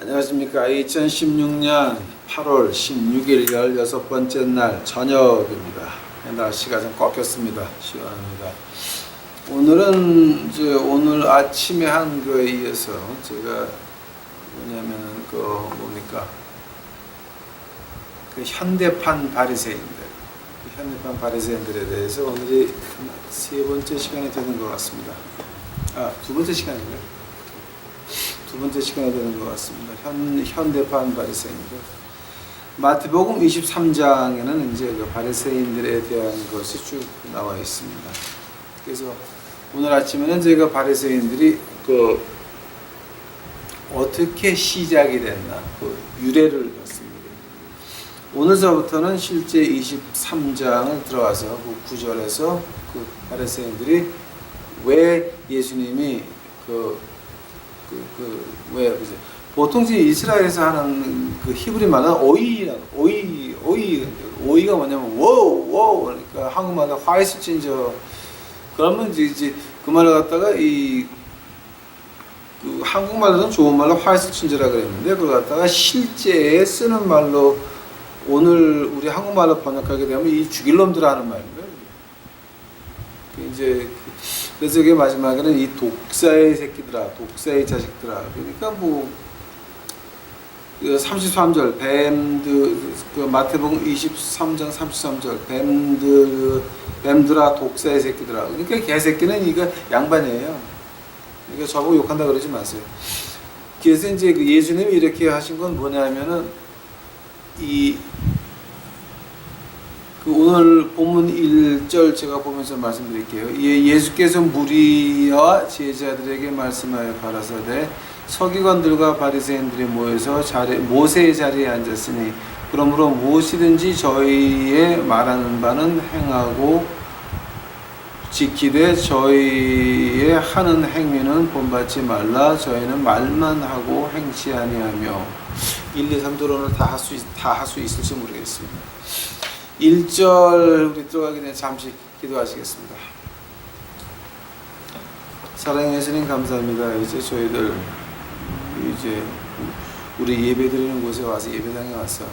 안녕하십니까. 2016년 8월 16일 16번째 날 저녁입니다. 날씨가 좀 꺾였습니다. 시원합니다. 오늘은 오늘 아침에 한 거에 이어서 제가 뭐냐면은 뭡니까? 현대판 바리새인들, 현대판 바리새인들에 대해서 오늘이 세 번째 시간이 되는 것 같습니다. 두 번째 시간인가요? 두 번째 시간이 되는 것 같습니다. 현대판 바리새인들. 마태복음 23장에는 이제 그 바리새인들에 대한 것이 쭉 나와 있습니다. 그래서 오늘 아침에는 제가 바리새인들이 어떻게 시작이 됐나 그 유래를 봤습니다. 오늘서부터는 실제 23장을 들어와서 그 9절에서 그 바리새인들이 왜 예수님이 보통 이스라엘에서 하는 그 히브리 말은 오이가 뭐냐면 워우 그러니까 한국말로 화이트 진저 그러면 이제 그 말을 갖다가 그 한국말로는 좋은 말로 화이트 진저라 그랬는데 그걸 갖다가 실제 쓰는 말로 오늘 우리 한국말로 번역하게 되면 이 죽일 놈들 하는 말입니다. 이제 그래서 이게 마지막에는 이 독사의 새끼들아, 독사의 자식들아. 그러니까 33절 마태복음 23장 33절 뱀들아 독사의 새끼들아. 그러니까 개새끼는 이거 양반이에요. 그러니까 저보고 욕한다 그러지 마세요. 그래서 이제 예수님이 이렇게 하신 건 뭐냐면은 오늘 본문 1절 제가 보면서 말씀드릴게요. 예수께서 무리와 제자들에게 말씀하여 가라사대 서기관들과 바리새인들이 모여서 모세의 자리에 앉았으니 그러므로 무엇이든지 저희의 말하는 바는 행하고 지키되 저희의 하는 행위는 본받지 말라. 저희는 말만 하고 행치 아니하며 1, 2, 3도로는 다 할 수 있을지 모르겠습니다. 1절 우리 들어가기 전에 잠시 기도하시겠습니다. 사랑의 예수님 감사합니다. 이제 저희들 우리 예배드리는 곳에 와서 예배당에 와서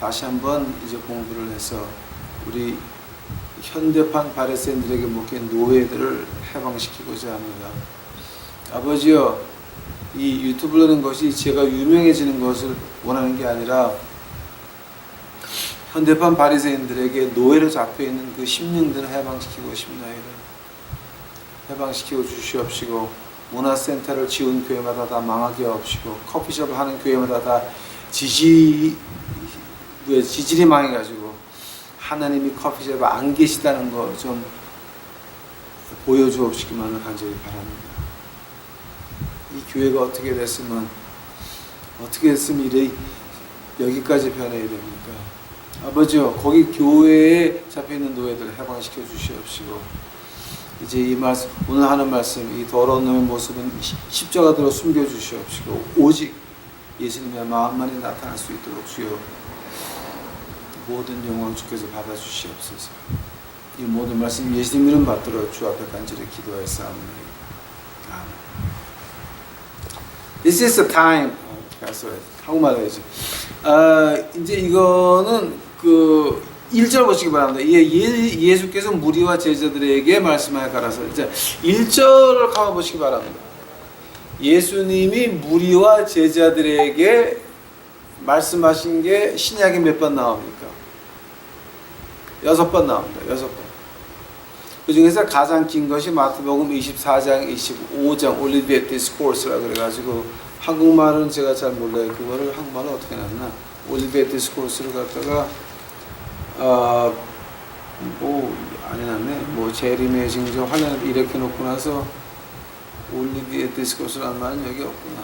다시 한번 이제 공부를 해서 우리 현대판 바리새인들에게 묶인 노예들을 해방시키고자 합니다. 아버지여, 이 유튜브라는 것이 제가 유명해지는 것을 원하는 게 아니라 현대판 바리새인들에게 노예로 잡혀있는 그 심령들을 해방시키고 싶나이다. 해방시키고 주시옵시고 문화센터를 지은 교회마다 다 망하게 하옵시고 커피숍을 하는 교회마다 다 지질이 망해가지고 하나님이 커피숍에 안 계시다는 거 좀 보여주옵시기만을 간절히 바랍니다. 이 교회가 어떻게 됐으면 여기까지 변해야 됩니까? 아버지요, 거기 교회에 잡혀있는 노예들을 해방시켜 주시옵시고 이제 이 말씀, 오늘 하는 말씀, 이 더러운 놈의 모습은 십자가대로 숨겨 주시옵시고 오직 예수님의 마음만이 나타날 수 있도록 주여 모든 영광 주께서 받아 주시옵소서. 이 모든 말씀 예수님 이름 받들어 주 앞에 간절히 기도하였사옵나이다. 아멘. This is the time. 한국말 해야지. 이제 이거는 1절 보시기 바랍니다. 예수께서 무리와 제자들에게 말씀하여 가라서 이제 1절을 가보시기 바랍니다. 예수님이 무리와 제자들에게 말씀하신 게 신약에 몇 번 나옵니까? 6번 나옵니다. 6번. 그 중에서 가장 긴 것이 마태복음 24장, 25장 올리비에 디스코스라 그래가지고 한국말은 제가 잘 몰라요. 그거를 한국말로 어떻게 놨나? 올리비에 디스코스를 갖다가 안 해놨네. 재림의 징조 환란 이렇게 놓고 나서 올리비에 디스코스라는 말은 여기 없구나.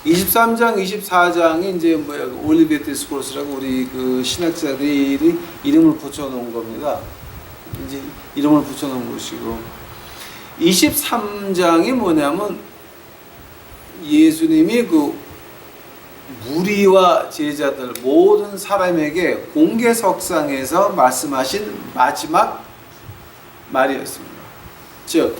23장, 24장이 이제 올리비에 디스코스라고 우리 그 신학자들이 이름을 붙여놓은 겁니다. 이제 이름을 붙여놓은 것이고 23장이 뭐냐면 예수님이 무리와 제자들 모든 사람에게 공개석상에서 말씀하신 마지막 말이었습니다. 즉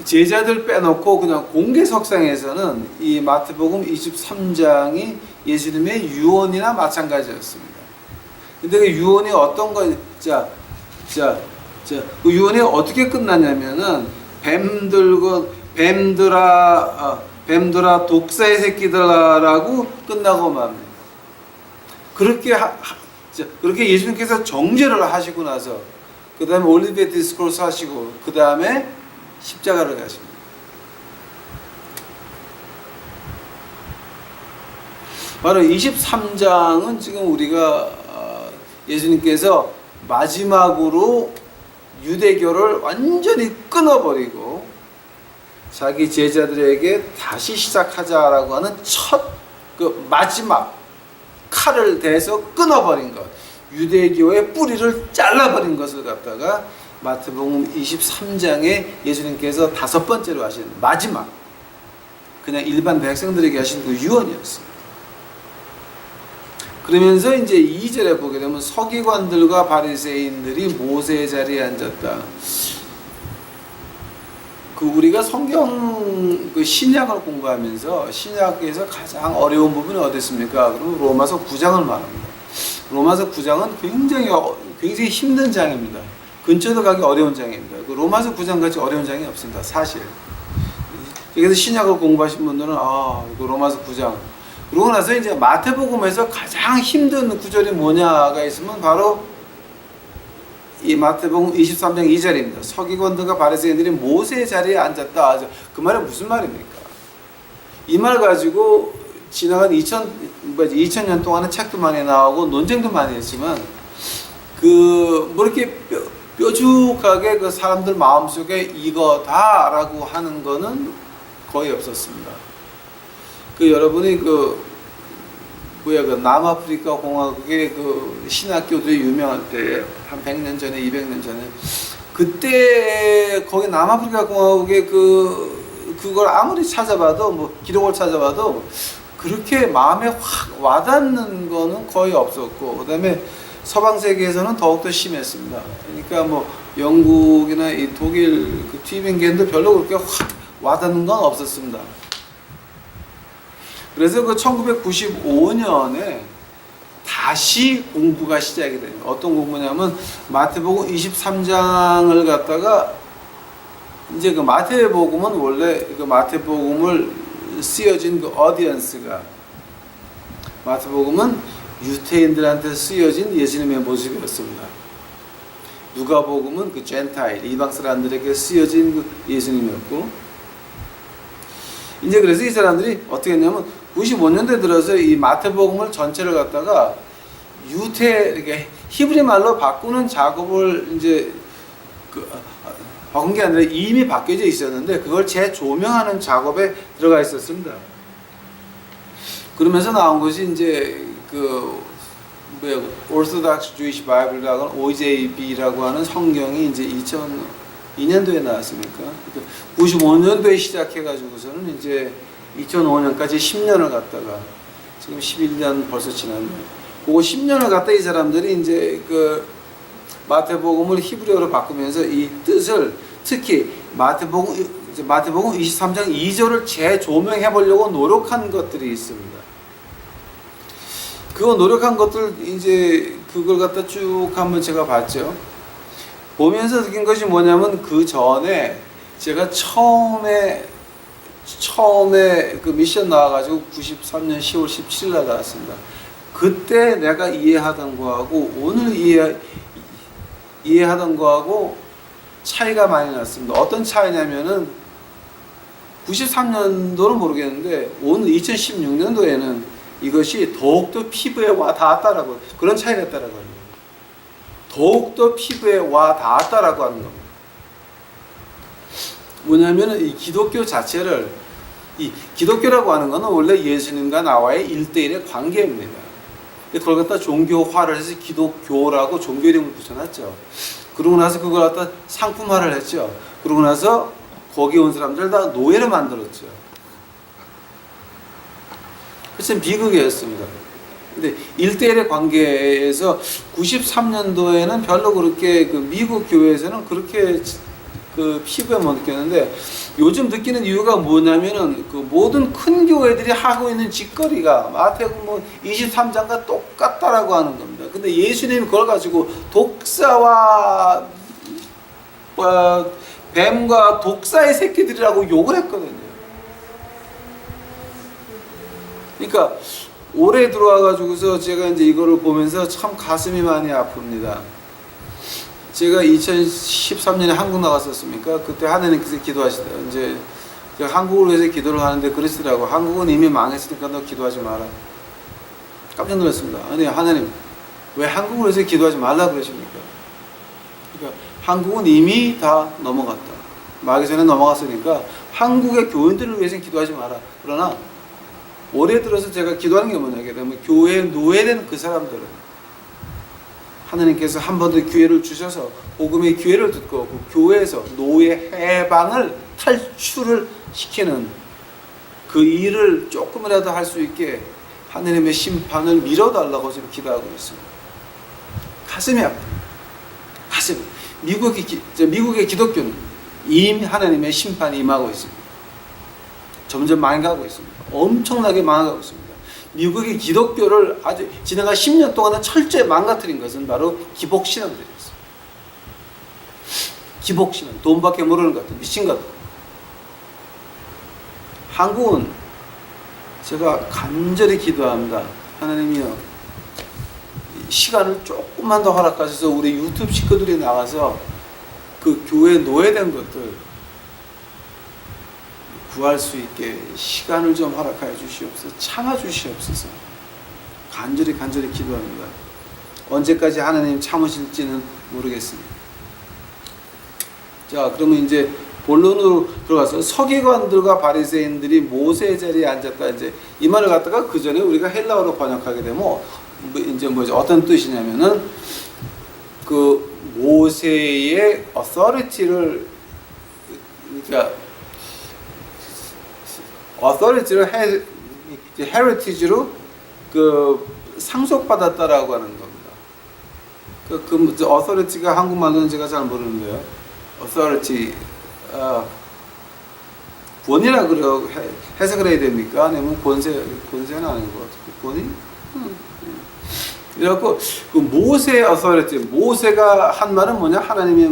제자들 빼놓고 그냥 공개 석상에서는 이 마태복음 23장이 예수님의 유언이나 마찬가지였습니다. 근데 그 유언이 어떤 거, 그 유언이 어떻게 끝났냐면은 뱀들아 독사의 새끼들아라고 끝나고 맙니다. 그렇게 예수님께서 정죄를 하시고 나서 그 다음에 올리브의 디스코스 하시고 그 다음에 십자가를 가십니다. 바로 23장은 지금 우리가 예수님께서 마지막으로 유대교를 완전히 끊어버리고 자기 제자들에게 다시 시작하자라고 하는 첫 그 마지막 칼을 대서 끊어버린 것, 유대교의 뿌리를 잘라버린 것을 갖다가 마태복음 23장에 예수님께서 다섯 번째로 하신 마지막, 그냥 일반 대학생들에게 하신 그 유언이었습니다. 그러면서 이제 2절에 보게 되면 서기관들과 바리새인들이 모세의 자리에 앉았다. 그 우리가 성경 그 신약을 공부하면서 신약에서 가장 어려운 부분이 어딨습니까? 그럼 로마서 9장을 말합니다. 로마서 9장은 굉장히 힘든 장입니다. 근처도 가기 어려운 장입니다. 그 로마서 9장 같이 어려운 장이 없습니다. 사실. 그래서 신약을 공부하신 분들은 그 로마서 9장. 그러고 나서 이제 마태복음에서 가장 힘든 구절이 뭐냐가 있으면 바로 이 마태복음 23장 2절입니다. 서기관들과 바리새인들이 모세의 자리에 앉았다. 그 말은 무슨 말입니까? 이 말 가지고 지나간 2000년 동안은 책도 많이 나오고 논쟁도 많이 했지만 뭐 이렇게 뾰족하게 그 사람들 마음속에 이거다라고 하는 거는 거의 없었습니다. 여러분이 남아프리카 공화국의 그 신학교들이 유명할 때, 한 100년 전에, 200년 전에, 그때 거기 남아프리카 공화국의 그걸 아무리 찾아봐도, 기록을 찾아봐도, 그렇게 마음에 확 와닿는 거는 거의 없었고, 그 다음에 서방 세계에서는 더욱더 심했습니다. 그러니까 영국이나 이 독일 그 튜빙겐도 별로 그렇게 확 와닿는 건 없었습니다. 그래서 1995년에 다시 공부가 시작이 됩니다. 어떤 공부냐면 마태복음 23장을 갖다가 이제 마태복음은 원래 마태복음을 쓰여진 어디언스가 마태복음은 유태인들한테 쓰여진 예수님의 모습이었습니다. 누가복음은 젠타일 이방 사람들에게 쓰여진 예수님이었고 이제 그래서 이 사람들이 어떻게 했냐면 95년대 들어서 이 마태복음을 전체를 갖다가 이렇게 히브리 말로 바꾸는 작업을 이제 바꾼 게 아니라 이미 바뀌어져 있었는데 그걸 재조명하는 작업에 들어가 있었습니다. 그러면서 나온 것이 이제 Orthodox Jewish Bible이라고 하는 OJB라고 하는 성경이 이제 2002년도에 나왔습니까? 95년도에 시작해가지고서는 이제 2005년까지 10년을 갖다가 지금 11년 벌써 지났네요. 그거 10년을 갖다 이 사람들이 이제 마태복음을 히브리어로 바꾸면서 이 뜻을 특히 마태복음 23장 2절을 재조명해 보려고 노력한 것들이 있습니다. 그거 노력한 것들 이제 그걸 갖다 쭉 한번 제가 봤죠. 보면서 느낀 것이 뭐냐면 그 전에 제가 처음에 그 미션 나와가지고 93년 10월 17일 날 나왔습니다. 그때 내가 이해하던 거하고 오늘 이해하던 거하고 차이가 많이 났습니다. 어떤 차이냐면은 93년도는 모르겠는데 오늘 2016년도에는 이것이 더욱더 피부에 와 닿았다라고 그런 차이가 있다라고 합니다. 더욱더 피부에 와 닿았다라고 하는 겁니다. 뭐냐면은 이 기독교 자체를 이 기독교라고 하는 것은 원래 예수님과 나와의 1대1의 관계입니다. 그걸 갖다 종교화를 해서 기독교라고 종교 이름을 붙여놨죠. 그러고 나서 그걸 갖다 상품화를 했죠. 그러고 나서 거기 온 사람들 다 노예를 만들었죠. 그것은 비극이었습니다. 근데 1대1의 관계에서 93년도에는 별로 그렇게 미국 교회에서는 그렇게 그 피부에 못 느꼈는데 요즘 느끼는 이유가 뭐냐면은 그 모든 큰 교회들이 하고 있는 짓거리가 마태복음 23장과 똑같다라고 하는 겁니다. 근데 예수님이 그걸 가지고 독사와 뱀과 독사의 새끼들이라고 욕을 했거든요. 그러니까 올해 들어와가지고서 제가 이제 이거를 보면서 참 가슴이 많이 아픕니다. 제가 2013년에 한국 나갔었습니까? 그때 하나님께서 기도하시다. 이제 제가 한국을 위해서 기도를 하는데 그러시더라고. 한국은 이미 망했으니까 너 기도하지 마라. 깜짝 놀랐습니다. 아니 하나님 왜 한국을 위해서 기도하지 말라 그러십니까? 그러니까 한국은 이미 다 넘어갔다. 마귀 전에 넘어갔으니까 한국의 교인들을 위해서 기도하지 마라. 그러나 올해 들어서 제가 기도하는 게 뭐냐게 되면 교회에 노예된 그 사람들은 하나님께서 한 번 더 기회를 주셔서 복음의 기회를 듣고 그 교회에서 노예 해방을 탈출을 시키는 그 일을 조금이라도 할 수 있게 하나님의 심판을 밀어달라고 지금 기도하고 있습니다. 가슴이 아파요. 가슴. 미국의 기독교는 이미 하나님의 심판이 임하고 있습니다. 점점 망가고 있습니다. 엄청나게 망가고 있습니다. 미국의 기독교를 아주 지나간 10년 동안은 철저히 망가뜨린 것은 바로 기복신앙들이었어요. 기복신앙, 돈밖에 모르는 것 같은 미친 것 같은. 한국은 제가 간절히 기도합니다. 하나님이여, 시간을 조금만 더 허락하셔서 우리 유튜브 식구들이 나가서 그 교회에 노예된 것들 구할 수 있게 시간을 좀 허락하여 주시옵소서. 참아 주시옵소서. 간절히 기도합니다. 언제까지 하나님 참으실지는 모르겠습니다. 자, 그러면 이제 본론으로 들어가서 서기관들과 바리새인들이 모세의 자리에 앉았다. 이제 이 말을 갖다가 그 전에 우리가 헬라어로 번역하게 되면 이제 뭐죠? 어떤 뜻이냐면은 그 모세의 authority를 그러니까 authority를 heritage로 그 상속받았다라고 하는 겁니다. 그 authority가 한국말로는 제가 잘 모르는데요. authority 권위라 그러 해석을 해야 됩니까? 아니면 권세는 아닌 것 같아요. 권위? 그래갖고 그 모세의 authority, 모세가 한 말은 뭐냐? 하나님의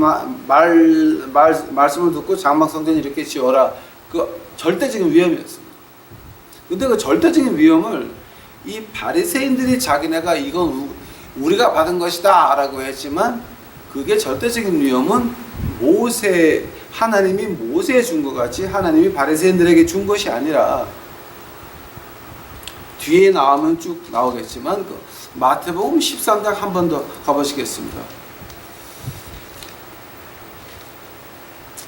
말씀을 듣고 장막성전 이렇게 지어라. 그 절대적인 위험이었습니다. 근데 그 절대적인 위험을 이 바리새인들이 자기네가 이건 우리가 받은 것이다 라고 했지만 그게 절대적인 위험은 하나님이 모세에 준 것 같이 하나님이 바리새인들에게 준 것이 아니라 뒤에 나오면 쭉 나오겠지만 그 마태복음 13장 한 번 더 가보시겠습니다.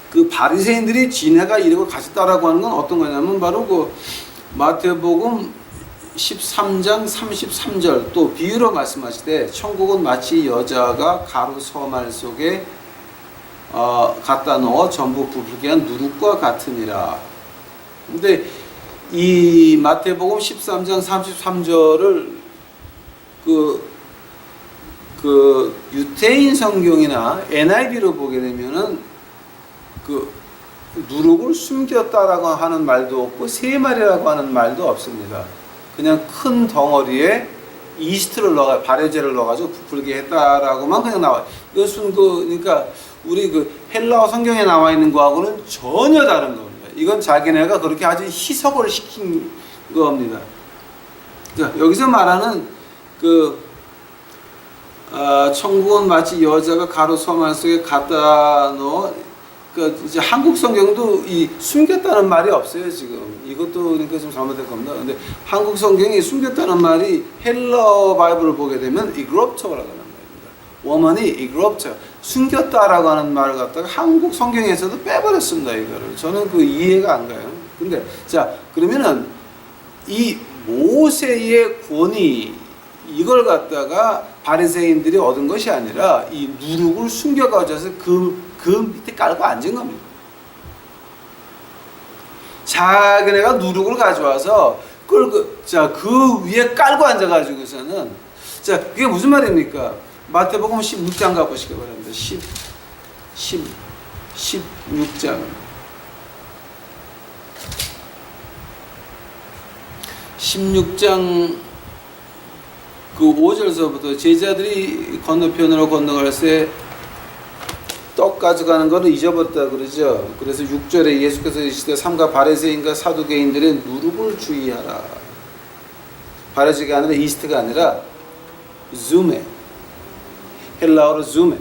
그 바리새인들이 지네가 이러고 가졌다라고 하는 건 어떤 거냐면 바로 그 마태복음 13장 33절 또 비유로 말씀하시되 천국은 마치 여자가 가루 서말 속에 갖다 넣어 전부 부풀게 한 누룩과 같으니라. 근데 이 마태복음 13장 33절을 그 유태인 성경이나 NIV로 보게 되면은 그 누룩을 숨겼다라고 하는 말도 없고 세말이라고 하는 말도 없습니다. 그냥 큰 덩어리에 이스트를 발효제를 넣어가지고 부풀게 했다라고만 그냥 나와요. 이것은 그러니까 우리 그 헬라어 성경에 나와 있는 거하고는 전혀 다른 겁니다. 이건 자기네가 그렇게 아주 희석을 시킨 겁니다. 자, 여기서 말하는 천국은 마치 여자가 가루 서말 속에 갖다 넣어. 그러니까 이제 한국 성경도 이 숨겼다는 말이 없어요 지금. 이것도 그러니까 좀 잘못된 겁니다. 근데 한국 성경이 숨겼다는 말이 헬라어 바이블을 보게 되면 이그롭터라고 하는 말입니다. 워먼이 이그롭터 숨겼다라고 하는 말을 갖다가 한국 성경에서도 빼버렸습니다. 이거를 저는 그 이해가 안 가요. 근데 자 그러면은 이 모세의 권위 이걸 갖다가 바리새인들이 얻은 것이 아니라 이 누룩을 숨겨가져서 그 밑에 깔고 앉은 겁니다. 자기네가 누룩을 가져와서 그 위에 깔고 앉아가지고서는 자 그게 무슨 말입니까? 마태복음 16장 가보시기 바랍니다. 16장 16장 그 5절서부터 제자들이 건너편으로 건너갈 때 떡 가져가는 거는 잊어버렸다 그러죠. 그래서 6절에 예수께서 이르시되 삼가 바리새인과 사두개인들의 누룩을 주의하라. 바리새가 아니라 이스트가 아니라 줌에, 헬라어로 줌에,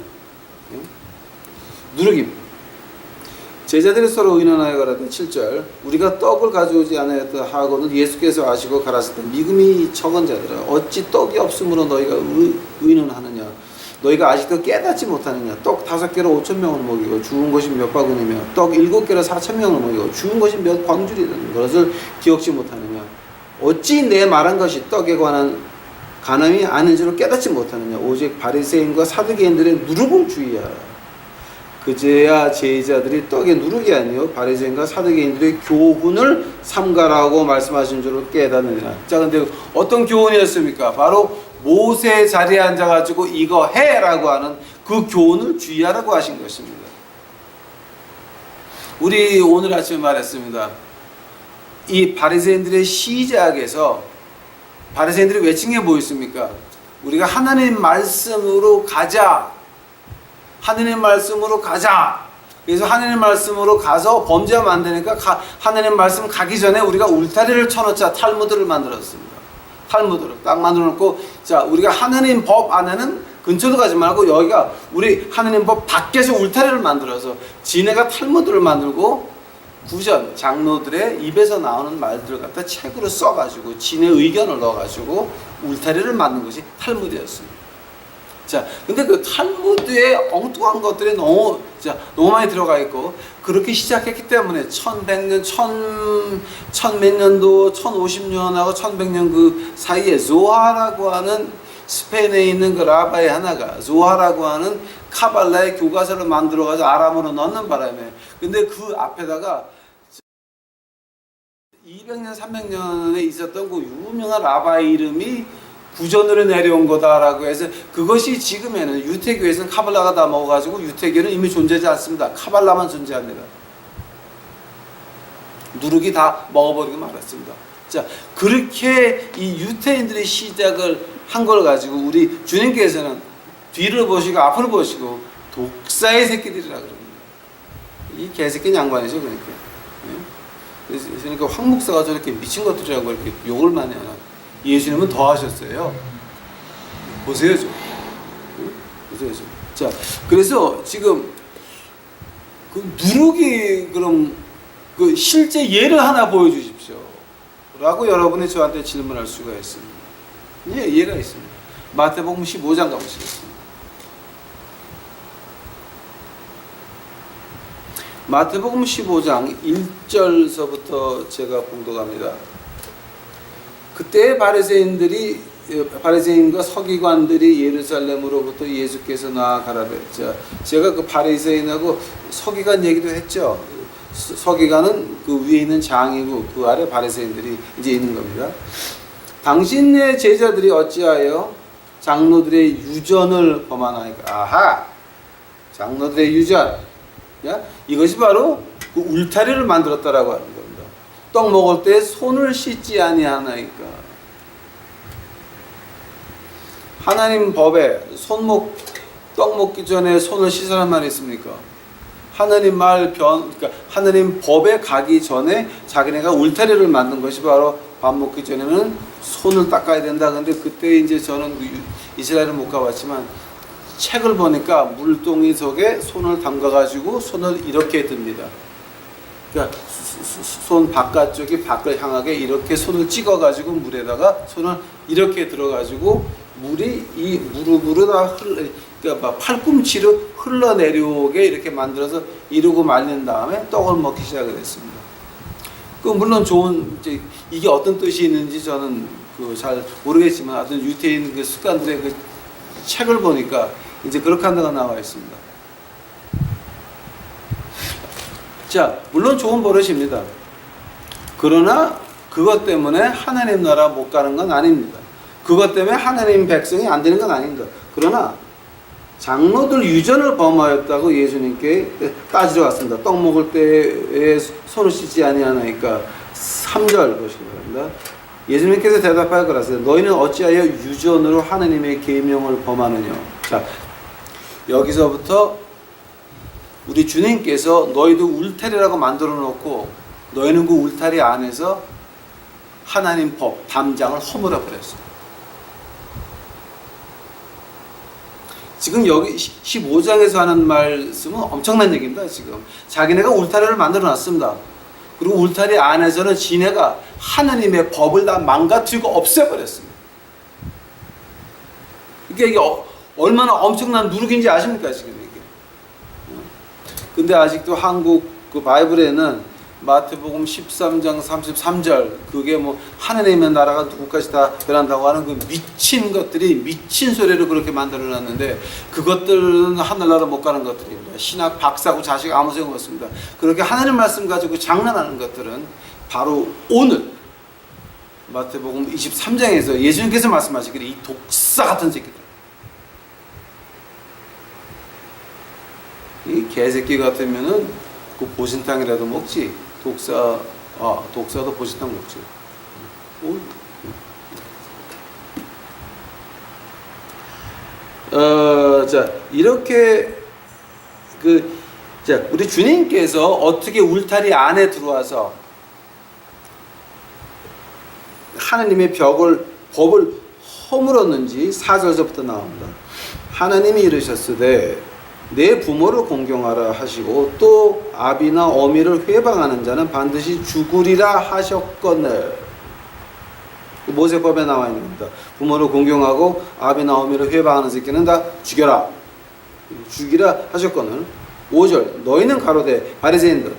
누룩입니다. 제자들이 서로 의논하여 가라되 7절 우리가 떡을 가져오지 않았다 하고는 예수께서 아시고 가라사대 미금이 적은 자들아 어찌 떡이 없으므로 너희가 의논하느냐. 너희가 아직도 깨닫지 못하느냐. 떡 5개로 5,000명을 먹이고 죽은 것이 몇 바구니며 떡 7개로 4,000명을 먹이고 죽은 것이 몇 광줄이라는 것을 기억지 못하느냐. 어찌 내 말한 것이 떡에 관한 가늠이 아닌 줄을 깨닫지 못하느냐. 오직 바리새인과 사두개인들의 누룩을 주의하라. 그제야 제자들이 떡의 누룩이 아니요 바리새인과 사두개인들의 교훈을 삼가라고 말씀하신 줄을 깨닫느니라. 자, 근데 어떤 교훈이었습니까? 바로 모세 자리에 앉아가지고 이거 해라고 하는 그 교훈을 주의하라고 하신 것입니다. 우리 오늘 아침에 말했습니다. 이 바리새인들의 시작에서 바리새인들이 외친 게 뭐였습니까? 우리가 하나님 말씀으로 가자. 하나님 말씀으로 가자. 그래서 하나님 말씀으로 가서 범죄하면 안 되니까 하나님 말씀 가기 전에 우리가 울타리를 쳐놓자. 탈무드를 만들었습니다. 탈무드를 딱 만들어 놓고 자 우리가 하나님 법 안에는 근처도 가지 말고 여기가 우리 하나님 법 밖에서 울타리를 만들어서 지네가 탈무드를 만들고 구전 장로들의 입에서 나오는 말들을 갖다 책으로 써가지고 지네 의견을 넣어가지고 울타리를 만든 것이 탈무드였습니다. 자, 근데 그 탈무드에 엉뚱한 것들이 너무 많이 들어가 있고 그렇게 시작했기 때문에 1100년, 1000몇 년도, 1050년하고 1100년 그 사이에 조하라고 하는 스페인에 있는 그 라바의 하나가 조하라고 하는 카발라의 교과서를 만들어가지고 아람어로 넣는 바람에 근데 그 앞에다가 200년, 300년에 있었던 그 유명한 라바의 이름이 구전으로 내려온 거다라고 해서 그것이 지금에는 유태교에서는 카발라가 다 먹어가지고 유태교는 이미 존재하지 않습니다. 카발라만 존재합니다. 누룩이 다 먹어버리고 말았습니다. 자, 그렇게 이 유태인들의 시작을 한 걸 가지고 우리 주님께서는 뒤를 보시고 앞을 보시고 독사의 새끼들이라 그럽니다. 이 개새끼 양반이죠, 그러니까. 그러니까 황 목사가 저렇게 미친 것들이라고 이렇게 욕을 많이 하나. 예수님은 더 하셨어요. 보세요, 좀. 보세요, 좀. 자, 그래서 지금 그 누룩이 그럼 그 실제 예를 하나 보여주십시오. 라고 여러분이 저한테 질문할 수가 있습니다. 예, 예가 있습니다. 마태복음 15장 가보시겠습니다. 마태복음 15장 1절서부터 제가 봉독합니다. 그때 바리새인과 서기관들이 예루살렘으로부터 예수께서 나아가라되. 제가 그 바리새인하고 서기관 얘기도 했죠. 서기관은 그 위에 있는 장이고 그 아래 바리새인들이 이제 있는 겁니다. 당신의 제자들이 어찌하여 장로들의 유전을 범하나이까. 아하, 장로들의 유전. 이것이 바로 그 울타리를 만들었다라고 하는 겁니다. 떡 먹을 때 손을 씻지 아니하나이까. 하나님 법에 떡 먹기 전에 손을 씻으란 말이 있습니까? 그러니까 하나님 법에 가기 전에 자기네가 울타리를 만든 것이 바로 밥 먹기 전에는 손을 닦아야 된다. 근데 그때 이제 저는 이스라엘은 못 가봤지만 책을 보니까 물동이 속에 손을 담가가지고 손을 이렇게 듭니다. 그러니까 손 바깥쪽이 밖을 향하게 이렇게 손을 찍어가지고 물에다가 손을 이렇게 들어가지고 물이 이 무릎으로 다 그러니까 팔꿈치로 흘러내려오게 이렇게 만들어서 이루고 말린 다음에 떡을 먹기 시작을 했습니다. 그 물론 이게 어떤 뜻이 있는지 저는 잘 모르겠지만 하여튼 유태인 그 습관들의 그 책을 보니까 이제 그렇게 한다고 나와 있습니다. 자, 물론 좋은 버릇입니다. 그러나 그것 때문에 하나님 나라 못 가는 건 아닙니다. 그것 때문에 하나님 백성이 안 되는 건 아닙니다. 그러나 장로들 유전을 범하였다고 예수님께 따지러 갔습니다. 떡 먹을 때에 손을 씻지 아니하나이까. 3절 보시기 바랍니다. 예수님께서 대답하여 그러세요. 너희는 어찌하여 유전으로 하느님의 계명을 범하느냐. 자, 여기서부터 우리 주님께서 너희도 울타리라고 만들어 놓고 너희는 그 울타리 안에서 하나님 법, 담장을 허물어 버렸어요. 지금 여기 15장에서 하는 말씀은 엄청난 얘기입니다. 지금 자기네가 울타리를 만들어 놨습니다. 그리고 울타리 안에서는 지네가 하나님의 법을 다 망가뜨리고 없애버렸습니다. 이게 얼마나 엄청난 누룩인지 아십니까 지금 이게? 근데 아직도 한국 그 바이블에는 마태복음 13장 33절 그게 뭐 하나님의 나라가 누구까지 다 변한다고 하는 그 미친 것들이 미친 소리를 그렇게 만들어놨는데 그것들은 하늘나라 못 가는 것들입니다. 신학 박사고 자식 아무 소용 없습니다. 그렇게 하나님 말씀 가지고 장난하는 것들은 바로 오늘 마태복음 23장에서 예수님께서 말씀하시기를 이 독사 같은 새끼들, 이 개새끼 같으면은 그 보신탕이라도 먹지. 독사도 보신탕 먹지. 자, 이렇게 자, 우리 주님께서 어떻게 울타리 안에 들어와서 하나님의 법을 허물었는지 4절부터 나옵니다. 하나님이 이르셨으되 내 부모를 공경하라 하시고 또 아비나 어미를 회방하는 자는 반드시 죽으리라 하셨거늘. 모세법에 나와 있는 겁니다. 부모를 공경하고 아비나 어미를 회방하는 새끼는 다 죽여라. 죽이라 하셨거늘. 5절 너희는 가로되 바리새인들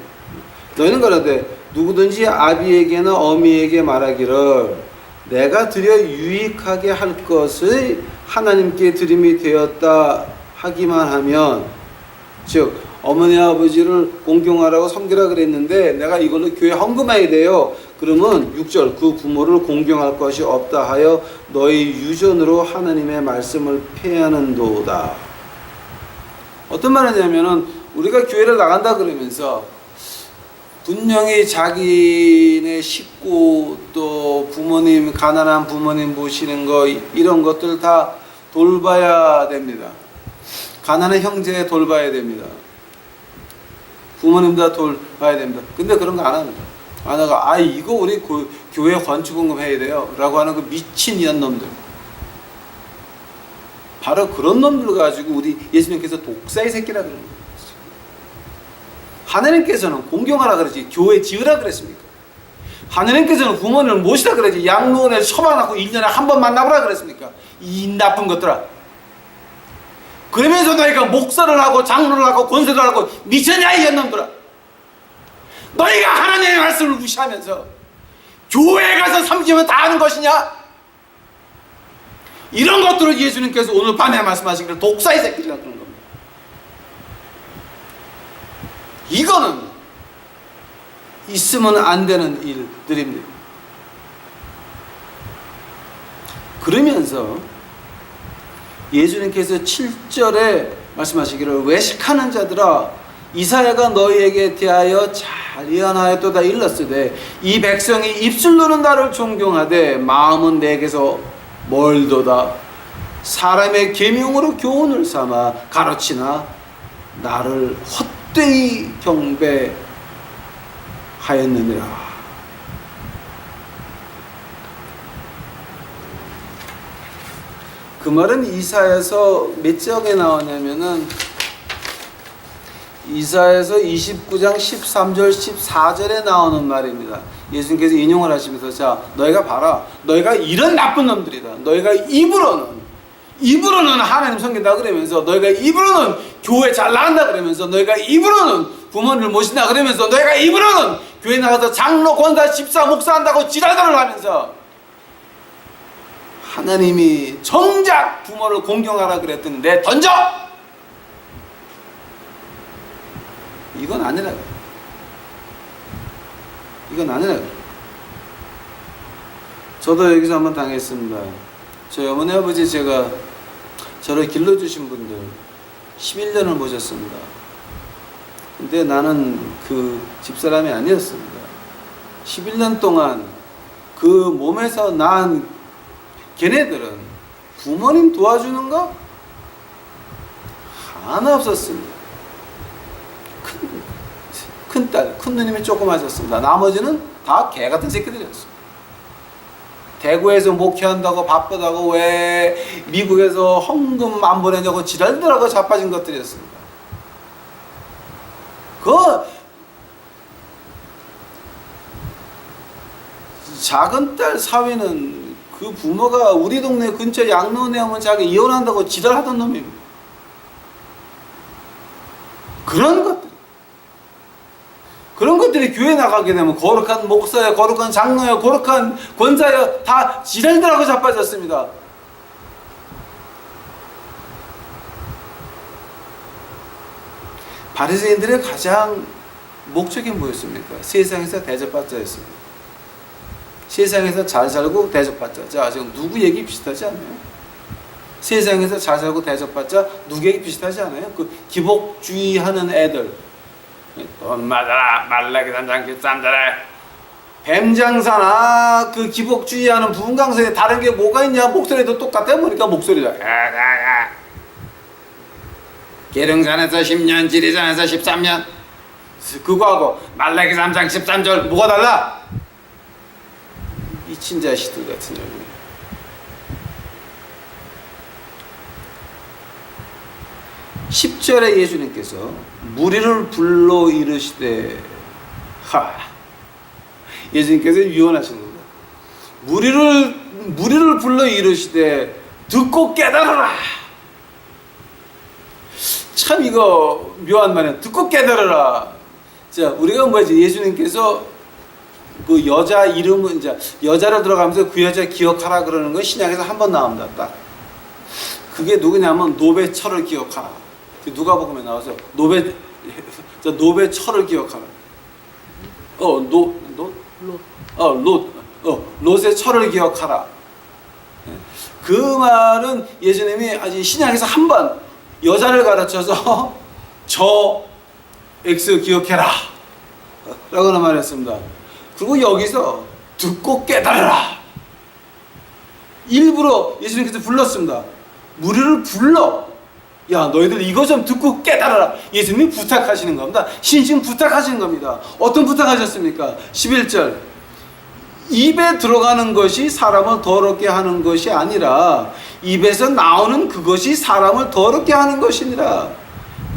너희는 가로되 누구든지 아비에게나 어미에게 말하기를 내가 드려 유익하게 할 것을 하나님께 드림이 되었다 하기만 하면, 즉 어머니 아버지를 공경하라고 섬기라 그랬는데 내가 이걸로 교회 헌금해야 돼요. 그러면 6절 그 부모를 공경할 것이 없다 하여 너희 유전으로 하나님의 말씀을 폐하는도다. 어떤 말이냐면은 우리가 교회를 나간다 그러면서 분명히 자기네 식구 또 부모님, 가난한 부모님 모시는 거 이런 것들 다 돌봐야 됩니다. 가난한 형제 돌봐야 됩니다. 부모님 다 돌봐야 됩니다. 근데 그런 거 안 합니다. 안 하고 이거 우리 교회 건축원금 해야 돼요 라고 하는 그 미친 이한 놈들, 바로 그런 놈들 가지고 우리 예수님께서 독사의 새끼라 그러는 거예요. 하나님께서는 공경하라 그러지 교회 지으라 그랬습니까? 하나님께서는 부모님을 모시라 그러지 양로원에 처방하고 1년에 한 번 만나보라 그랬습니까? 이 나쁜 것들아. 그러면서 너희가 목사를 하고 장로를 하고 권세를 하고 미쳤냐 이 놈들아. 너희가 하나님의 말씀을 무시하면서 교회에 가서 섬기면 다 하는 것이냐? 이런 것들을 예수님께서 오늘 밤에 말씀하시기를 독사의 새끼라 그런 겁니다. 이거는 있으면 안 되는 일들입니다. 그러면서 예수님께서 7절에 말씀하시기를 외식하는 자들아 이사야가 너희에게 대하여 잘 예언하였도다 일렀으되 이 백성이 입술로는 나를 존경하되 마음은 내게서 멀도다. 사람의 계명으로 교훈을 삼아 가르치나 나를 헛되이 경배하였느니라. 그 말은 이사야서 몇 장에 나오냐면은 이사야서 29장 13절 14절에 나오는 말입니다. 예수님께서 인용을 하시면서 자 너희가 봐라, 너희가 이런 나쁜 놈들이다. 너희가 입으로는 하나님 섬긴다 그러면서, 너희가 입으로는 교회 잘 나간다 그러면서, 너희가 입으로는 부모님을 모신다 그러면서, 너희가 입으로는 교회 나가서 장로, 권사, 집사, 목사 한다고 지랄들을 하면서 하나님이 정작 부모를 공경하라 그랬더니 내 던져! 이건 아니라 그래. 이건 아니라 그래. 저도 여기서 한번 당했습니다. 저희 어머니 아버지 제가 저를 길러주신 분들 11년을 모셨습니다. 근데 나는 그 집사람이 아니었습니다. 11년 동안 그 몸에서 난 걔네들은 부모님 도와주는 거 하나 없었습니다. 큰딸, 큰 누님이 조금 하셨습니다. 나머지는 다 개 같은 새끼들이었어요. 대구에서 목회한다고 바쁘다고 왜 미국에서 헌금 안 보내냐고 지랄들하고 자빠진 것들이었습니다. 그 작은 딸 사위는 그 부모가 우리 동네 근처 양로원에 오면 자기 이혼한다고 지랄하던 놈입니다. 그런 것들이 교회 나가게 되면 거룩한 목사여, 거룩한 장로여, 거룩한 권사여 다 지랄들하고 자빠졌습니다. 바리새인들의 가장 목적이 뭐였습니까? 세상에서 대접받자였습니다. 세상에서 잘 살고 대접받자. 자, 지금 누구 얘기 비슷하지 않나요? 세상에서 잘 살고 대접받자 누구 얘기 비슷하지 않아요? 그 기복주의 하는 애들. 돈 맞아라, 말라기 삼장 쌈자라. 뱀장사나 그 기복주의 하는 부흥강사에 다른 게 뭐가 있냐? 목소리도 똑같아 보니까 목소리가 계룡산에서 10년, 지리산에서 13년. 그거하고 말라기 3장 13절 뭐가 달라? 미친 자식들 같은 놈이. (10) 절에 예수님께서 무리를 불러 이르시되 예수님께서 유언하신 겁니다. 무리를 불러 이르시되 듣고 깨달아라. 참 이거 묘한 말이야. 듣고 깨달아라. 자, 우리가 뭐지? 예수님께서 그 여자 이름은 이제 여자로 들어가면서 그 여자 기억하라 그러는 건 신약에서 한 번 나옵니다. 딱. 그게 누구냐면 노베철을 기억하라. 누가복음에 나와서 노베 철을 기억하라. 롯의 철을 기억하라. 그 말은 예수님이 아직 신약에서 한 번 여자를 가르쳐서 저 X 기억해라 라고는 말했습니다. 그리고 여기서 듣고 깨달아라. 일부러 예수님께서 불렀습니다. 무리를 불러. 야, 너희들 이거 좀 듣고 깨달아라. 예수님이 부탁하시는 겁니다. 신심 부탁하시는 겁니다. 어떤 부탁하셨습니까? 11절. 입에 들어가는 것이 사람을 더럽게 하는 것이 아니라 입에서 나오는 그것이 사람을 더럽게 하는 것이니라.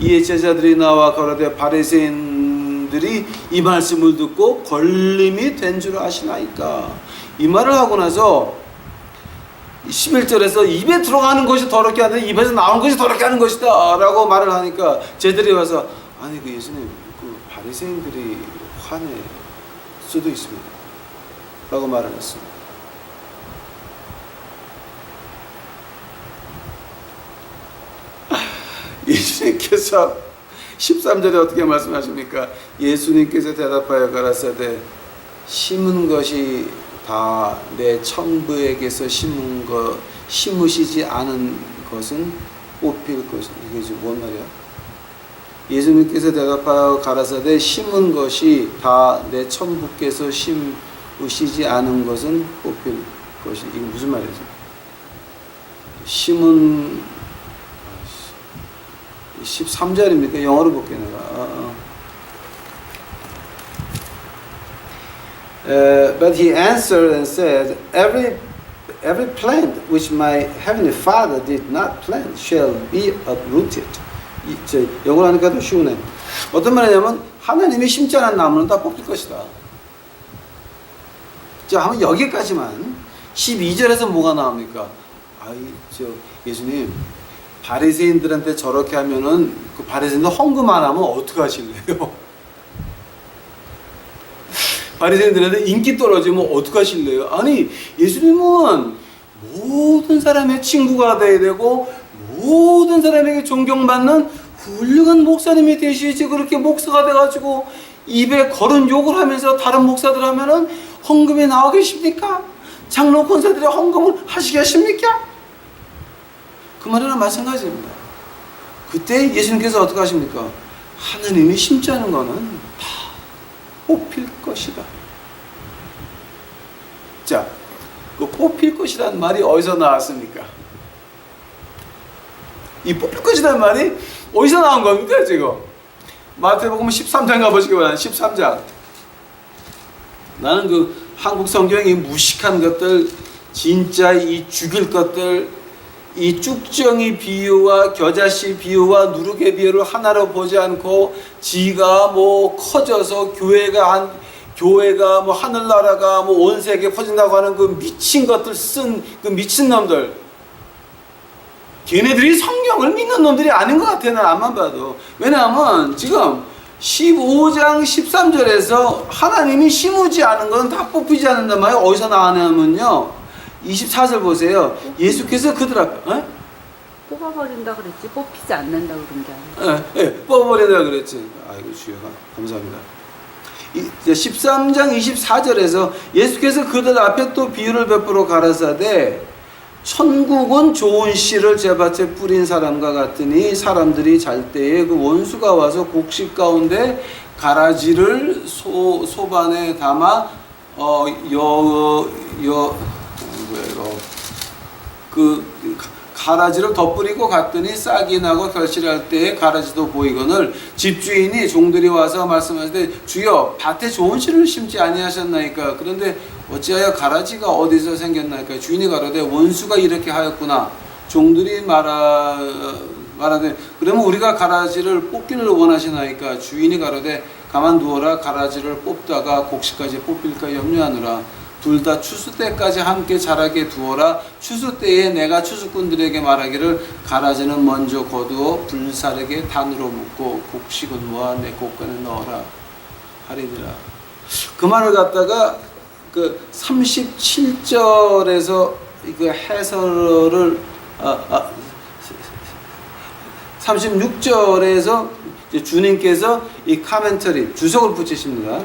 이에 제자들이 나와 가로되 바리새인들이 이 말씀을 듣고 걸림이 된 줄 아시나이까. 이 말을 하고 나서 11절에서 입에 들어가는 것이 더럽게 하는데 입에서 나오는 것이 더럽게 하는 것이다 라고 말을 하니까 쟤들이 와서 아니 그 예수님 그 바리새인들이 화낼 수도 있습니다 라고 말을 했습니다. 예수님께서 13절에 어떻게 말씀하십니까? 예수님께서 대답하여 가라사대 심은 것이 다 내 천부에게서 심으시지 않은 것은 뽑힐 것이다. 이게 뭔 말이야? 예수님께서 대답하여 가라사대 심은 것이 다 내 천부께서 심으시지 않은 것은 뽑힐 것이다. 이게 무슨 말이지? 심은 13절입니까? 영어로 볼게요 내가. But he answered and said, every plant which my heavenly Father did not plant shall be uprooted. 영어로 하니까 더 쉬우네. 어떤 말이냐면 하나님이 심지 않은 나무는 다 뽑힐 것이다. 자, 한번 여기까지만. 12절에서 뭐가 나옵니까? 예수님 바리새인들한테 저렇게 하면은 그 바리새인들 헌금 안 하면 어떻게 하실래요? 바리새인들한테 인기 떨어지면 어떡하실래요? 아니, 예수님은 모든 사람의 친구가 돼야 되고 모든 사람에게 존경받는 훌륭한 목사님이 되시지 그렇게 목사가 돼가지고 입에 거른 욕을 하면서 다른 목사들 하면은 헌금이 나오겠습니까? 장로 권사들이 헌금을 하시겠습니까? 그 말이랑 마찬가지입니다. 그때 예수님께서 어떻게 하십니까? 하느님이 심지 않은 거는 다 뽑힐 것이다. 자, 그 뽑힐 것이라는 말이 어디서 나왔습니까? 이 뽑힐 것이라는 말이 어디서 나온 겁니까 지금? 마태복음 13장 가보시기 바랍니다. 13장. 나는 그 한국 성경이 무식한 것들, 진짜 이 죽일 것들, 이 쭉정이 비유와 겨자씨 비유와 누룩의 비유를 하나로 보지 않고 지가 뭐 커져서 교회가 뭐 하늘나라가 뭐 온 세계에 퍼진다고 하는 그 미친 것들 쓴 그 미친 놈들, 걔네들이 성경을 믿는 놈들이 아닌 것 같아. 난 앞만 봐도. 왜냐하면 지금 15장 13절에서 하나님이 심으지 않은 건 다 뽑히지 않는단 말이에요. 어디서 나왔냐면요, 24절 보세요. 예수께서 그들 앞에 뽑아버린다 그랬지 뽑히지 않는다 그런 게 아니야. 예, 뽑아버린다 그랬지. 아이고 주여가 감사합니다. 13장 24절에서 예수께서 그들 앞에 또 비유를 베풀어 가라사대 천국은 좋은 씨를 제밭에 뿌린 사람과 같으니 사람들이 잘 때에 그 원수가 와서 곡식 가운데 가라지를 소반에 담아 가라지를 덧뿌리고 갔더니 싹이 나고 결실할 때에 가라지도 보이거늘 집주인이 종들이 와서 말씀하실 때 주여 밭에 좋은 씨를 심지 아니하셨나이까. 그런데 어찌하여 가라지가 어디서 생겼나이까. 주인이 가로되 원수가 이렇게 하였구나. 종들이 말하되 그러면 우리가 가라지를 뽑기를 원하시나이까. 주인이 가로되 가만두어라. 가라지를 뽑다가 곡식까지 뽑힐까 염려하느라. 둘 다 추수 때까지 함께 자라게 두어라. 추수 때에 내가 추수꾼들에게 말하기를 가라지는 먼저 거두어 불사르게 단으로 묶고 곡식은 모아 내 곳간에 넣어라 하리니라. 그 말을 갖다가 그 37절에서 그 해설을 36절에서 주님께서 이 카멘터리 주석을 붙이십니다.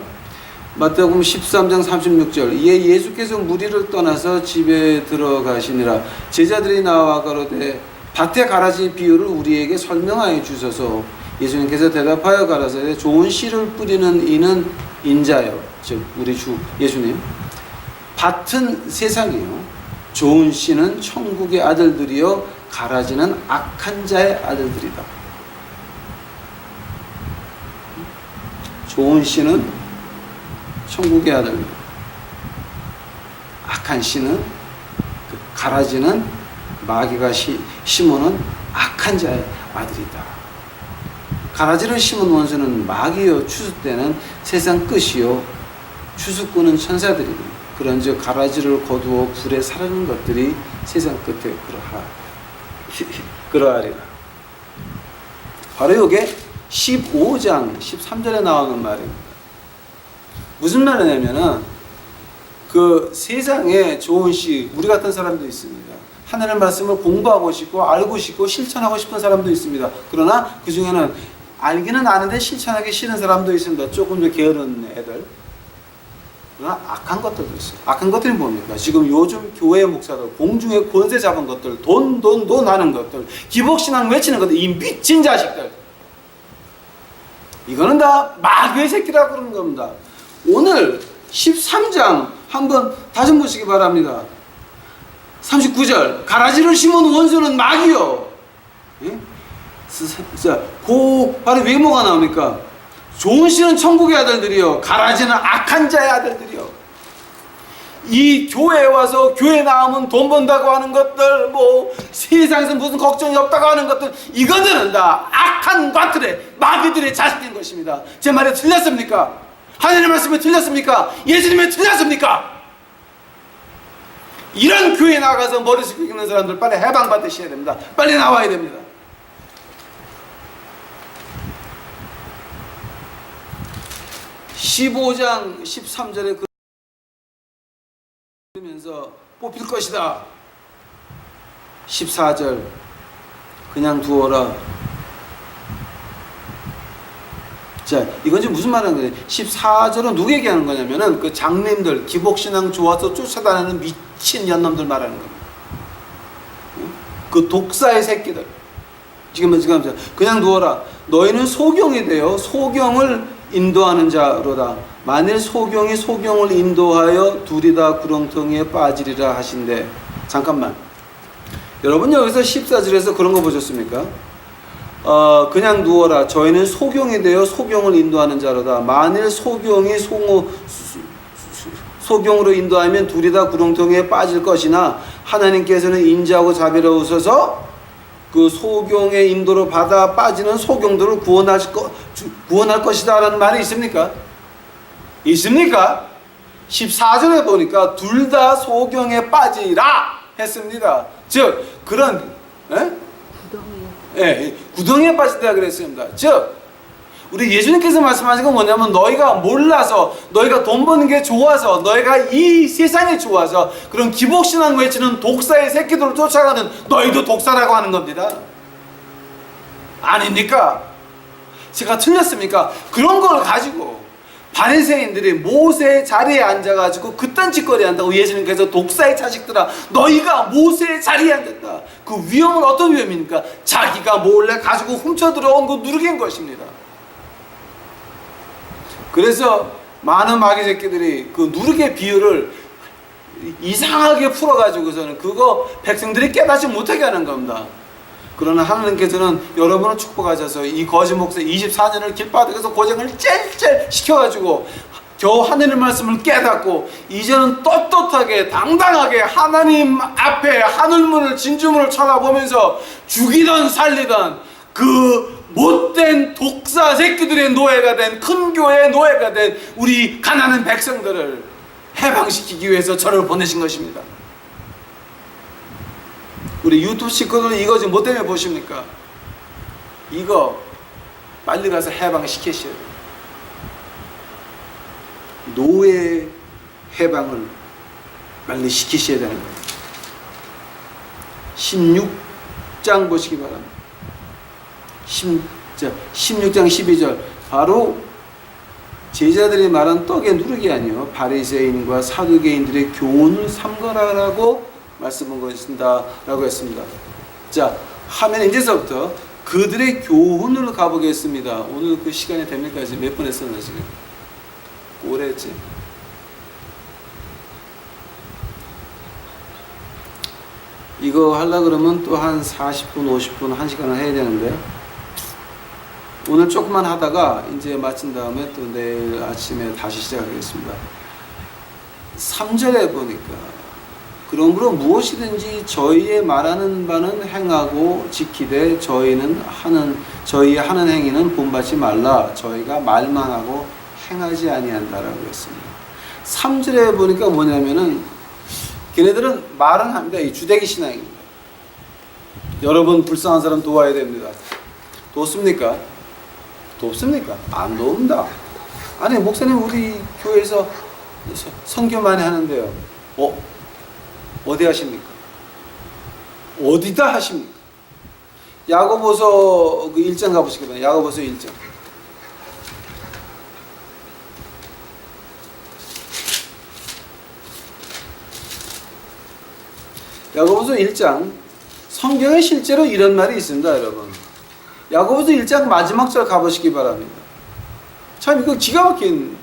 마태복음 13장 36절. 이에 예수께서 무리를 떠나서 집에 들어가시니라. 제자들이 나와 가로되 밭의 가라지 비유를 우리에게 설명하여 주소서. 예수님께서 대답하여 가라사대 좋은 씨를 뿌리는 이는 인자요, 즉 우리 주 예수님. 밭은 세상이요, 좋은 씨는 천국의 아들들이요, 가라지는 악한 자의 아들들이다. 좋은 씨는 천국의 아들, 악한 씨는 그 가라지는 마귀가 심어놓은 악한 자의 아들이다. 가라지를 심은 원수는 마귀요, 추수 때는 세상 끝이요, 추수꾼은 천사들이고 그런즉 가라지를 거두어 불에 사르는 것들이 세상 끝에 그러하리라. 바로 이게 15장 13절에 나오는 말입니다. 무슨 말이냐면은 그 세상에 좋은 씨, 우리 같은 사람도 있습니다. 하나님의 말씀을 공부하고 싶고 알고 싶고 실천하고 싶은 사람도 있습니다. 그러나 그 중에는 알기는 아는데 실천하기 싫은 사람도 있습니다. 조금 더 게으른 애들. 그러나 악한 것들도 있어요. 악한 것들이 뭡니까? 지금 요즘 교회 목사들 공중에 권세 잡은 것들, 돈 하는 것들, 기복신앙 외치는 것들, 이 미친 자식들. 이거는 다 마귀의 새끼라고 그러는 겁니다. 오늘 13장 한번 다시 보시기 바랍니다. 39절. 가라지를 심은 원수는 마귀요. 예? 자, 바로 외모가 나옵니까? 좋은 씨는 천국의 아들들이요, 가라지는 악한 자의 아들들이요. 이 교회에 와서 교회 나오면 돈 번다고 하는 것들, 뭐 세상에서 무슨 걱정이 없다고 하는 것들, 이것들은 다 악한 것들의 마귀들의 자식인 것입니다. 제 말이 틀렸습니까? 하나님의 말씀이 틀렸습니까? 예수님이 틀렸습니까? 이런 교회에 나가서 머리 숙이는 사람들 빨리 해방받으셔야 됩니다. 빨리 나와야 됩니다. (15장 13절에) 그러면서 뽑힐 것이다. 14절 그냥 두어라. 자, 이건 지금 무슨 말하는 거예요? 14절은 누구 얘기하는 거냐면은 그 장님들, 기복신앙 좋아서 쫓아다니는 미친 년놈들 말하는 겁니다. 그 독사의 새끼들. 지금 그냥 두어라. 너희는 소경이 되어 소경을 인도하는 자로다. 만일 소경이 소경을 인도하여 둘이 다 구렁텅이에 빠지리라 하신대. 잠깐만. 여러분 여기서 14절에서 그런 거 보셨습니까? 그냥 누워라. 저희는 소경이 되어 소경을 인도하는 자로다. 만일 소경이 소경으로 인도하면 둘이 다 구렁텅이에 빠질 것이나 하나님께서는 인자하고 자비로우셔서 그 소경의 인도로 받아 빠지는 소경들을 구원할 것이다 라는 말이 있습니까? 있습니까? 14절에 보니까 둘 다 소경에 빠지라 했습니다. 즉 그런 구덩이에 빠지다 그랬습니다. 즉 우리 예수님께서 말씀하신 건 뭐냐면 너희가 몰라서, 너희가 돈 버는 게 좋아서, 너희가 이 세상이 좋아서 그런 기복신앙 외치는 독사의 새끼들을 쫓아가는 너희도 독사라고 하는 겁니다. 아닙니까? 제가 틀렸습니까? 그런 걸 가지고 바리새인들이 모세의 자리에 앉아가지고 그딴 짓거리 한다고 예수님께서 독사의 자식들아 너희가 모세의 자리에 앉았다. 그 위험은 어떤 위험입니까? 자기가 몰래 가지고 훔쳐 들어온 거 누르긴 것입니다. 그래서 많은 마귀 새끼들이 그 누르개 비유를 이상하게 풀어가지고서는 그거 백성들이 깨닫지 못하게 하는 겁니다. 그러나 하나님께서는 여러분을 축복하셔서 이 거짓 목사 24년을 길바닥에서 고생을 찔찔 시켜가지고 겨우 하나님의 말씀을 깨닫고 이제는 떳떳하게 당당하게 하나님 앞에 하늘문을 진주문을 쳐다보면서 죽이던 살리던 그 못된 독사 새끼들의 노예가 된 큰 교회의 노예가 된 우리 가난한 백성들을 해방시키기 위해서 저를 보내신 것입니다. 우리 유튜브 식구들 이거 지금 뭐 때문에 보십니까? 이거 빨리 가서 해방시키셔야 돼요. 노예 해방을 빨리 시키셔야 되는 거예요. 16장 보시기 바랍니다. 16장 12절 바로 제자들이 말한 떡에 누르기 아니요 바리새인과 사두개인들의 교훈을 삼가라라고 말씀한 것이다 라고 했습니다. 자, 하면 이제서부터 그들의 교훈을 가보겠습니다. 오늘 그 시간이 됩니까? 지금 몇 분 했었나 지금? 오래 했지? 이거 하려고 그러면 또 한 40분, 50분, 1시간을 해야 되는데 오늘 조금만 하다가 이제 마친 다음에 또 내일 아침에 다시 시작하겠습니다. 3절에 보니까 그러므로 무엇이든지 저희의 말하는 바는 행하고 지키되 저희의 하는 행위는 본받지 말라. 저희가 말만 하고 행하지 아니한다라고 했습니다. 3절에 보니까 뭐냐면은 걔네들은 말은 합니다. 이 주대기 신앙입니다. 여러분 불쌍한 사람 도와야 됩니다. 돕습니까? 돕습니까? 안 돕니다. 아니 목사님 우리 교회에서 선교 많이 하는데요. 어디 하십니까? 어디다 하십니까? 야고보서 1장 가보시기 바랍니다. 야고보서 1장. 야고보서 1장. 성경에 실제로 이런 말이 있습니다, 여러분. 야고보서 1장 마지막 절 가보시기 바랍니다. 참 이거 기가 막힌.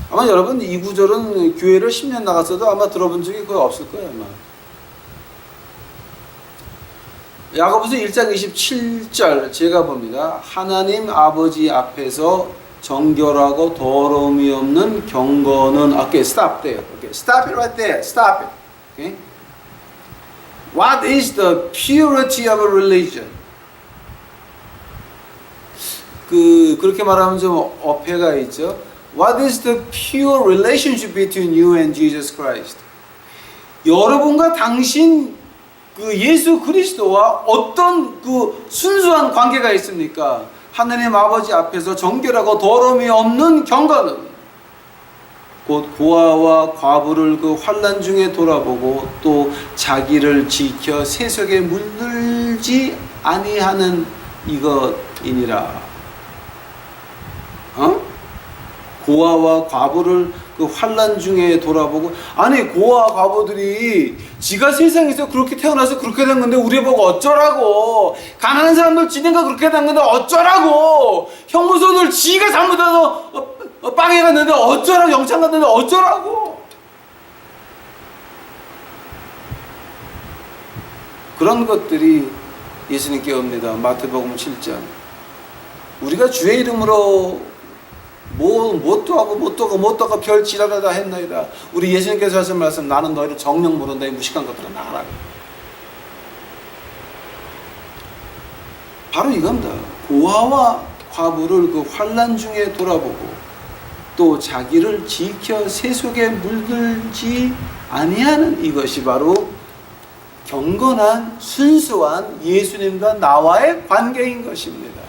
아마 여러분 이 구절은 교회를 10년 나갔어도 아마 들어본 적이 거의 없을 거예요, 아마. 야고보서 1장 27절 제가 봅니다. 하나님 아버지 앞에서 정결하고 더러움이 없는 경건은 okay, stop there. Okay, stop it right there. Stop it. Okay? What is the purity of a religion? 그렇게 말하면 좀 어폐가 있죠. What is the pure relationship between you and Jesus Christ? 여러분과 당신 그 예수 그리스도와 어떤 그 순수한 관계가 있습니까? 하나님 아버지 앞에서 정결하고 더러움이 없는 경건은 곧 고아와 과부를 그 환난 중에 돌아보고 또 자기를 지켜 세속에 물들지 아니하는 이것이니라. 고아와 과부를 그 환난 중에 돌아보고, 아니 고아와 과부들이 지가 세상에서 그렇게 태어나서 그렇게 된 건데 우리 보고 어쩌라고. 가난한 사람들 지네가 그렇게 된 건데 어쩌라고. 형무소들 지가 잘못해서 빵에 갔는데 어쩌라고. 영창 갔는데 어쩌라고. 그런 것들이 예수님께 옵니다. 마태복음 7장. 우리가 주의 이름으로 뭣도 하고 별 지랄을 다 했나이다. 우리 예수님께서 하신 말씀, 나는 너희를 정녕 모른다. 이 무식한 것들아 나가라. 바로 이겁니다. 고아와 과부를 그 환난 중에 돌아보고 또 자기를 지켜 새 속에 물들지 아니하는 이것이 바로 경건한 순수한 예수님과 나와의 관계인 것입니다.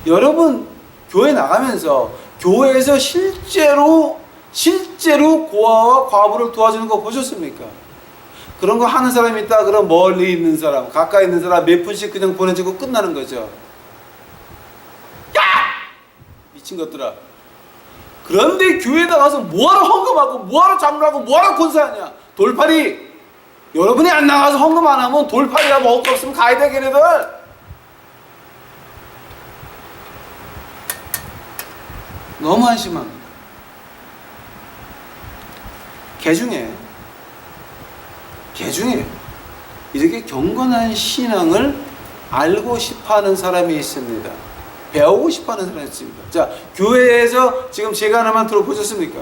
여러분 교회 나가면서 교회에서 실제로 고아와 과부를 도와주는 거 보셨습니까? 그런 거 하는 사람이 있다. 그럼 멀리 있는 사람, 가까이 있는 사람 몇 푼씩 그냥 보내주고 끝나는 거죠. 야! 미친 것들아. 그런데 교회에 나가서 뭐하러 헌금하고 뭐하러 장로하고 뭐하러 권사하냐. 돌팔이. 여러분이 안 나가서 헌금 안 하면 돌팔이야. 먹을 거 없으면 가야 돼 걔네들. 너무 한심합니다. 개 중에 이렇게 경건한 신앙을 알고 싶어하는 사람이 있습니다. 배우고 싶어하는 사람이 있습니다. 자, 교회에서 지금 제가 하나만 들어보셨습니까?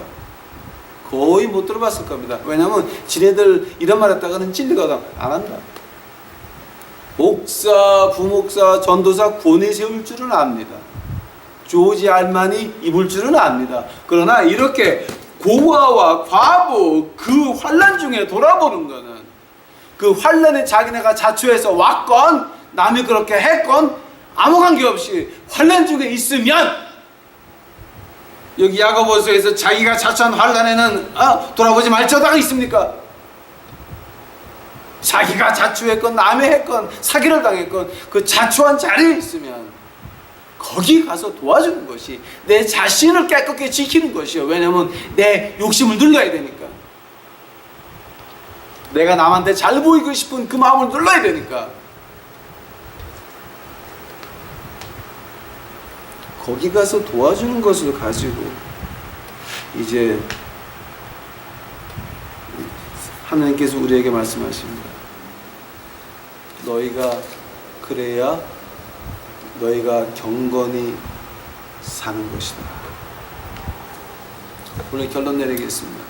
거의 못 들어봤을 겁니다. 왜냐하면 지네들 이런 말 했다가는 찔리거든. 안 한다. 목사, 부목사, 전도사 권위 세울 줄은 압니다. 조지 알만이 입을 줄은 압니다. 그러나 이렇게 고아와 과부 그 환난 중에 돌아보는 것은, 그 환난에 자기네가 자초해서 왔건 남이 그렇게 했건 아무 관계없이 환난 중에 있으면, 여기 야고보서에서 자기가 자초한 환난에는 돌아보지 말자다가 있습니까? 자기가 자초했건 남이 했건 사기를 당했건 그 자초한 자리에 있으면 거기 가서 도와주는 것이, 내 자신을 깨끗게 지키는 것이요. 왜냐하면 내 욕심을 눌러야 되니까. 내가 남한테 잘 보이고 싶은 그 마음을 눌러야 되니까. 거기 가서 도와주는 것을 가지고 이제 하나님께서 우리에게 말씀하십니다. 너희가 그래야 너희가 경건히 사는 것이다. 오늘 결론 내리겠습니다.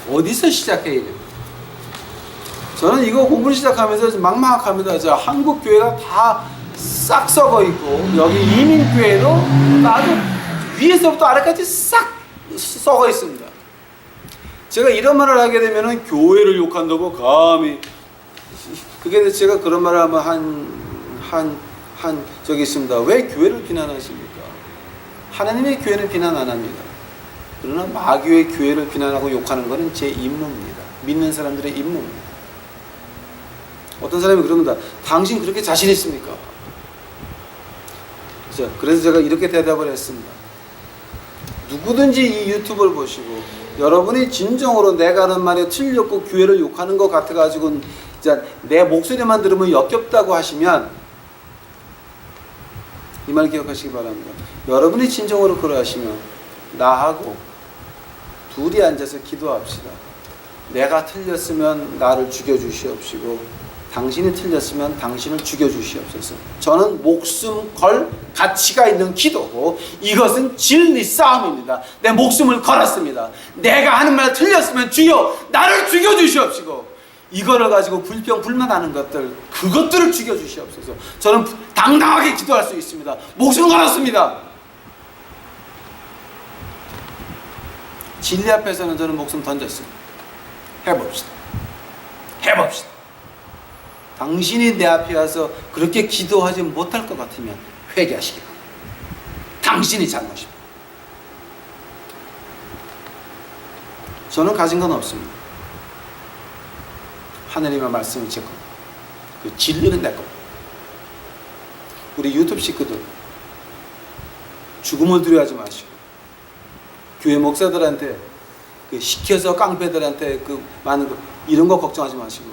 어디서 시작해야 됩니까? 저는 이거 공부를 시작하면서 막막합니다. 자, 한국 교회가 다 싹 썩어 있고, 여기 이민교회도 아주 위에서부터 아래까지 싹 썩어 있습니다. 제가 이런 말을 하게 되면은 교회를 욕한다고 감히, 그게 제가 그런 말을 하면 적이 있습니다. 왜 교회를 비난하십니까? 하나님의 교회는 비난 안 합니다. 그러나 마귀의 교회를 비난하고 욕하는 것은 제 임무입니다. 믿는 사람들의 임무입니다. 어떤 사람이 그럽니다. 당신 그렇게 자신 있습니까? 그래서 제가 이렇게 대답을 했습니다. 누구든지 이 유튜브를 보시고 여러분이 진정으로 내가 하는 말에 틀렸고 교회를 욕하는 것 같아가지고 내 목소리만 들으면 역겹다고 하시면 이 말 기억하시기 바랍니다. 여러분이 진정으로 그러하시면 나하고 둘이 앉아서 기도합시다. 내가 틀렸으면 나를 죽여주시옵시고 당신이 틀렸으면 당신을 죽여주시옵소서. 저는 목숨 걸 가치가 있는 기도고 이것은 진리 싸움입니다. 내 목숨을 걸었습니다. 내가 하는 말 틀렸으면 주여 나를 죽여주시옵시고 이거를 가지고 불평 불만하는 것들 그것들을 죽여주시옵소서. 저는 당당하게 기도할 수 있습니다. 목숨 걸었습니다. 진리 앞에서는 저는 목숨 던졌습니다. 해봅시다. 당신이 내 앞에 와서 그렇게 기도하지 못할 것 같으면 회개하시기 바랍니다. 당신이 잘못입니다. 저는 가진 건 없습니다. 하느님의 말씀은 제 겁니다. 그 진리는 내 겁니다. 우리 유튜브 식구들 죽음을 두려워하지 마시고 교회 목사들한테 그 시켜서 깡패들한테 그 많은 거 이런 거 걱정하지 마시고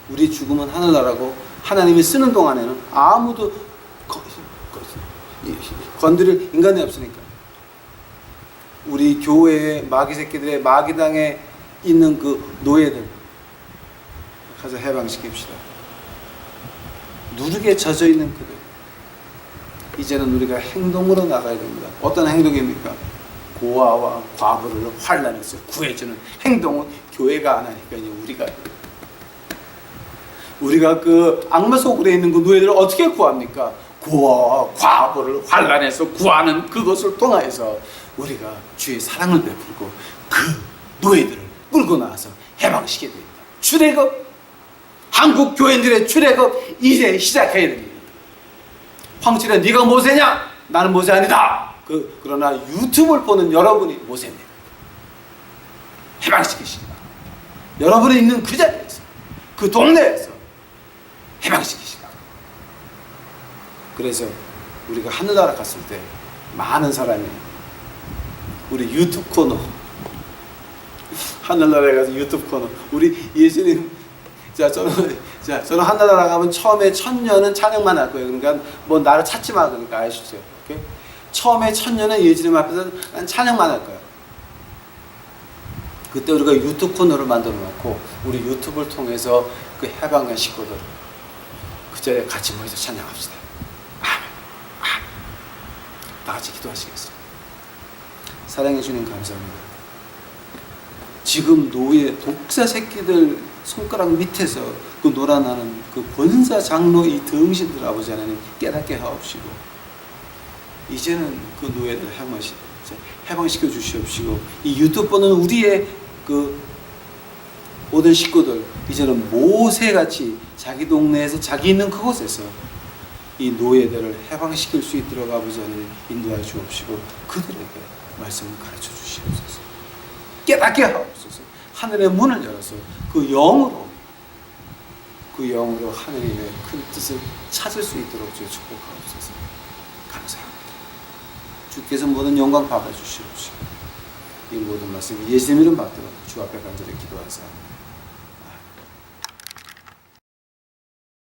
우리 죽음은 하늘나라고 하나님이 쓰는 동안에는 아무도 건드릴 인간이 없으니까 우리 교회의 마귀 새끼들의 마귀당에 있는 그 노예들 가서 해방시킵시다. 누르게 젖어 있는 그들 이제는 우리가 행동으로 나가야 됩니다. 어떤 행동입니까? 고아와 과부를 환난에서 구해주는 행동은 교회가 안 하니까 이제 우리가 그 악마 속으로 있는 그 노예들을 어떻게 구합니까? 고아와 과부를 환난에서 구하는 그것을 통하여서 우리가 주의 사랑을 베풀고 그 노예들을 끌고 나와서 해방시켜야 됩니다. 출애굽 한국 교인들의 출애굽 이제 시작해야 됩니다. 황칠에 네가 모세냐? 나는 모세 아니다. 그러나 유튜브를 보는 여러분이 모세입니다. 해방시키십니다. 여러분이 있는 그 자리에서 그 동네에서 해방시키십니다. 그래서 우리가 하늘나라 갔을 때 많은 사람이 우리 유튜브 코너 하늘나라에 가서 유튜브 코너 우리 예수님 저는 하늘나라 가면 처음에 1000년은 찬양만 할 거예요. 그러니까 뭐 나를 찾지 마 그러니까 아시죠? 오케이? 처음에 1000년은 예수님 앞에서 난 찬양만 할 거야. 그때 우리가 유튜브 코너를 만들어 놓고 우리 유튜브를 통해서 그 해방된 식구들 그 자리에 같이 모여서 찬양합시다. 아멘. 다 같이 기도하시겠습니다. 사랑해 주님 감사합니다. 지금 노예 독사 새끼들 손가락 밑에서 그 놀아나는 그 권사 장로 이 등신들 아버지 하나님 깨닫게 하옵시고 이제는 그 노예들 해방시켜 주시옵시고 이 유튜브는 우리의 그 모든 식구들 이제는 모세같이 자기 동네에서 자기 있는 그곳에서 이 노예들을 해방시킬 수 있도록 아버지 하나님 인도하여 주옵시고 그들에게 말씀을 가르쳐 주시옵소서. 깨닫게 하옵소서. 하늘의 문을 열어서 그 영으로 하느님의 큰 뜻을 찾을 수 있도록 주여 축복하옵소서. 감사합니다. 주께서 모든 영광 받아주시옵시고 이 모든 말씀 예수님 이름 받들어 주 앞에 간절히 기도하사